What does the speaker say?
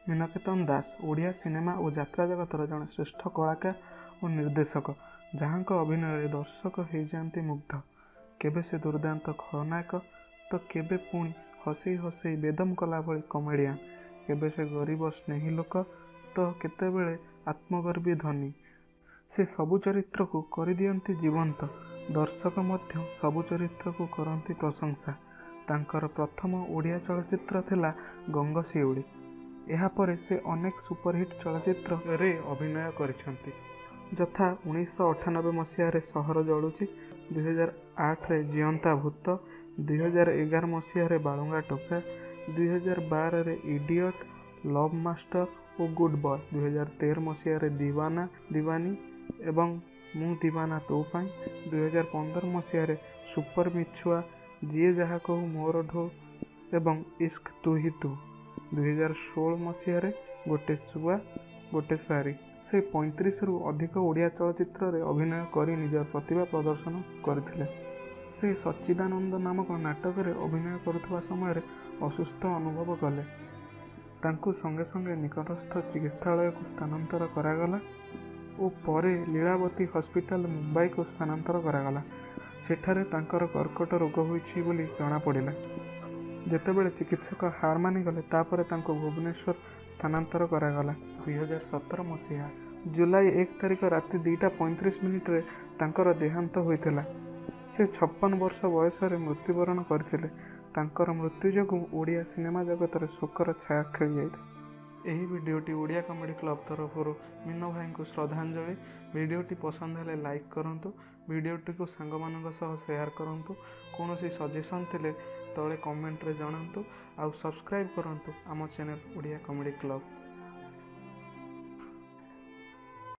मीनकेतन दास Odia cinema और यात्रा जगतर जड़े श्रेष्ठ कलाकार और निर्देशक जहाँ अभिनय दर्शक हो जाती मुग्ध। केबे से दुर्दांत खलनायक तो केबे पुणी हसई हसई बेदम कला भली कमेडियान, केबे से गरीब स्नेही लोक तो केतेबेले आत्मगर्भी धनी। से सबु चरित्र को कर दियंती जीवंत, दर्शक मध्य सबु चरित्र को करती प्रशंसा। तांकर प्रथम ओडिया चलचित्र थिला गंगशिउड़ी। यापर से अनेक सुपरहिट चलचित्र रे अभिनय करिसेंती, यथा 1998 मसीह सहर जलुची, 2008 रे जियंता भूत, 2011 मसीह बालुंगा टोका, 2012 रे इडियट, लव मास्टर और गुड बॉय, 2013 मसीह दीवाना दीवानी एवं मु दीवाना तो पाई, 2015 मसीह सुपर मिछुआ, जीए जहा कहू मोर ढो एवं इश्क तू ही तू, 2016 मसीह गोटे सुआ गोटे सारी। से 35 रु अधिक ओडिया चलचित्र रे अभिनय करी निजर प्रतिभा प्रदर्शन करथिले। से सच्चिदानंद नामक नाटक रे अभिनय करुवा समय असुस्थ अनुभव कले। तांकु संगे संगे निकटस्थ चिकित्सालय को स्थानांतर करागला और परे लीलावती हॉस्पिटल मुंबई को स्थानांतर करागला। सेठारे तांकर कर्कट रोग होइछि बोली जଣା पड़िला। जेतेबेले चिकित्सक हार मानिगले तापर तांको भुवनेश्वर स्थानांतर करागला। 2017 मसीहा जुलाई 1 तारिख राति 2:35 रे तांकर देहांत होइथिला। से 56 वर्ष बयस मृत्युवरण करथिले। तांकर मृत्यु जोगु ओडिया सिनेमा जगत रे शोकर छाया खेली जाइथा। एही वीडियोटी ओडिया कॉमेडी क्लब तरफरु मीनो भाई को श्रद्धांजलि। वीडियोटी पसंद हेले लाइक करंतु, वीडियोटी को सांग मानक सह शेयर करंतु, कोनोसी सजेशन थिले तळे कमेंट रे जणांतु, आउ सब्सक्राइब करंतु आम चैनल ओडिया कॉमेडी क्लब।